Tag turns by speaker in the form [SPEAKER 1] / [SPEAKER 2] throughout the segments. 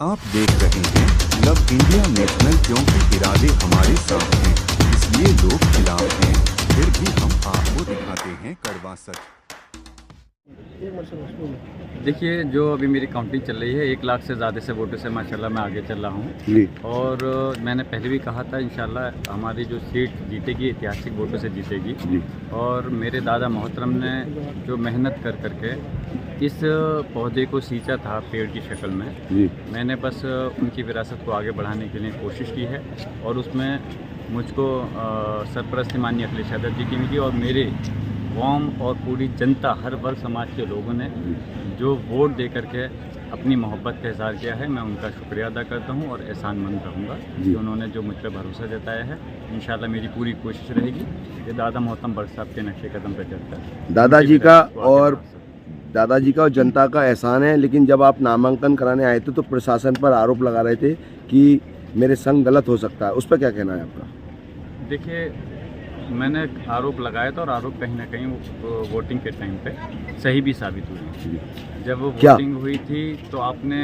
[SPEAKER 1] आप देख रहे हैं लव इंडिया नेशनल, क्योंकि इरादे हमारे साथ हैं, इसलिए लोग खिलाफ हैं, फिर भी हम आपको दिखाते हैं कड़वा सच।
[SPEAKER 2] देखिए, जो अभी मेरी काउंटिंग चल रही है, 1 लाख से ज़्यादा से वोटों से माशाल्लाह मैं आगे चल रहा हूँ। और मैंने पहले भी कहा था इंशाल्लाह हमारी जो सीट जीतेगी ऐतिहासिक वोटों से जीतेगी। और मेरे दादा मोहतरम ने जो मेहनत कर करके इस पौधे को सींचा था पेड़ की शक्ल में, मैंने बस उनकी विरासत को आगे बढ़ाने के लिए कोशिश की है। और उसमें मुझको सरपरस्ती माननीय अखिलेश यादव जी की मिली, और मेरे कौम और पूरी जनता, हर वर्ग समाज के लोगों ने जो वोट दे करके अपनी मोहब्बत का इज़हार किया है, मैं उनका शुक्रिया अदा करता हूं और एहसानमंद रहूँगा कि उन्होंने जो मुझ पर भरोसा जताया है। इंशाल्लाह मेरी पूरी कोशिश रहेगी कि दादा मोहतरम बख्श साहब के नक्शे कदम पर चलकर
[SPEAKER 3] दादाजी का और जनता का एहसान है। लेकिन जब आप नामांकन कराने आए थे तो प्रशासन पर आरोप लगा रहे थे कि मेरे संग गलत हो सकता है, उस पर क्या कहना है आपका?
[SPEAKER 2] देखिए, मैंने आरोप लगाया था और आरोप कहीं ना कहीं वोटिंग के टाइम पे सही भी साबित हुई। जब वो वोटिंग हुई थी तो आपने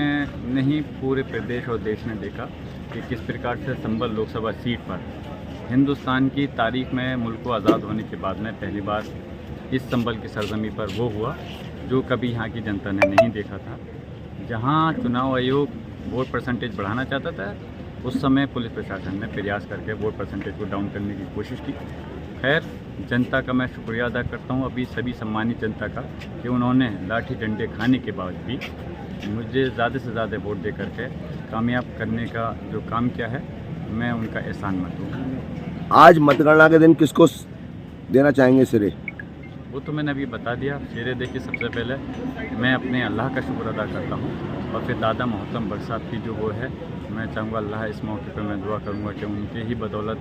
[SPEAKER 2] नहीं पूरे प्रदेश और देश ने देखा कि किस प्रकार से संभल लोकसभा सीट पर हिंदुस्तान की तारीख में, मुल्क को आज़ाद होने के बाद में पहली बार इस संभल की सरजमी पर वो हुआ जो कभी यहाँ की जनता ने नहीं देखा था। जहाँ चुनाव आयोग वोट परसेंटेज बढ़ाना चाहता था, उस समय पुलिस प्रशासन ने प्रयास करके वोट परसेंटेज को डाउन करने की कोशिश की। खैर, जनता का मैं शुक्रिया अदा करता हूँ अभी सभी सम्मानित जनता का कि उन्होंने लाठी डंडे खाने के बाद भी मुझे ज़्यादा से ज़्यादा वोट दे करके कामयाब करने का जो काम किया है, मैं उनका एहसानमंद हूँ।
[SPEAKER 3] आज मतगणना के दिन किसको देना चाहेंगे सिरे?
[SPEAKER 2] वो तो मैंने अभी बता दिया। शेरे देखिए, सबसे पहले मैं अपने अल्लाह का शुक्र अदा करता हूँ, और फिर दादा मोहतरम बख्श साहब की जो वो है, मैं चाहूँगा अल्लाह इस मौके पर मैं दुआ करूँगा कि उनके ही बदौलत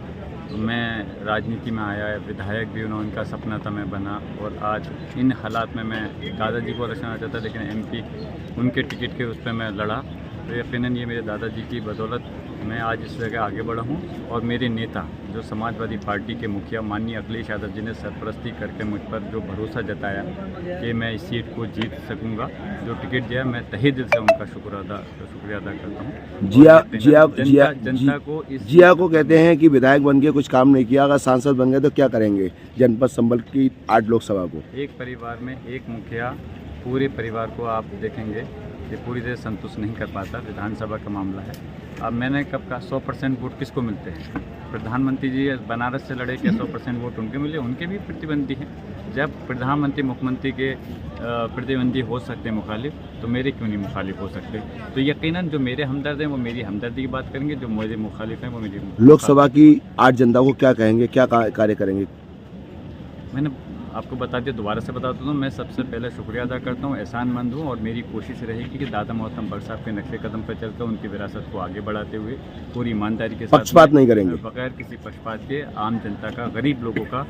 [SPEAKER 2] मैं राजनीति में आया है, विधायक भी उनका सपना था मैं बना, और आज इन हालात में मैं दादाजी को रचना चाहता, लेकिन MP उनके टिकट के उस पर मैं लड़ा। तो यकीनन ये मेरे दादाजी की बदौलत मैं आज इस जगह आगे बढ़ा हूँ। और मेरे नेता जो समाजवादी पार्टी के मुखिया माननीय अखिलेश यादव जी ने सरपरस्ती करके मुझ पर जो भरोसा जताया कि मैं इस सीट को जीत सकूंगा, जो टिकट दिया, मैं तहे दिल से उनका शुक्रिया अदा करता हूँ।
[SPEAKER 3] जिया को कहते हैं कि विधायक बन के कुछ काम नहीं किया, अगर सांसद बन गए तो क्या करेंगे जनपद संभल की 8 लोकसभा को?
[SPEAKER 2] एक परिवार में एक मुखिया पूरे परिवार को आप देखेंगे कि पूरी तरह संतुष्ट नहीं कर पाता। विधानसभा का मामला है। अब मैंने कब कहा 100% वोट किसको मिलते हैं? प्रधानमंत्री जी बनारस से लड़े, क्या 100% वोट उनके मिले? उनके भी प्रतिद्वंदी हैं। जब प्रधानमंत्री मुख्यमंत्री के प्रतिद्वंदी हो सकते हैं मुखालिफ, तो मेरे क्यों नहीं मुखालिफ हो सकते? तो यकीनन जो मेरे हमदर्द हैं वो मेरी हमदर्दी की बात करेंगे, जो मेरे मुखालिफ हैं वो मेरी।
[SPEAKER 3] लोकसभा की 8 जनता को क्या कहेंगे, क्या कार्य करेंगे?
[SPEAKER 2] मैंने आपको बता दिया, दोबारा से बता देता हूँ। मैं सबसे पहले शुक्रिया अदा करता हूँ, एहसानमंद हूँ, और मेरी कोशिश रहेगी कि दादा मोहतरम बख्श साहब के नक्शे कदम पर चलकर उनकी विरासत को आगे बढ़ाते हुए पूरी ईमानदारी के साथ,
[SPEAKER 3] पक्षपात नहीं करेंगे,
[SPEAKER 2] बगैर किसी पक्षपात के आम जनता का, गरीब लोगों का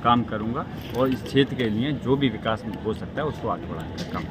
[SPEAKER 2] काम करूँगा, और इस क्षेत्र के लिए जो भी विकास हो सकता है उसको आगे बढ़ाने का काम।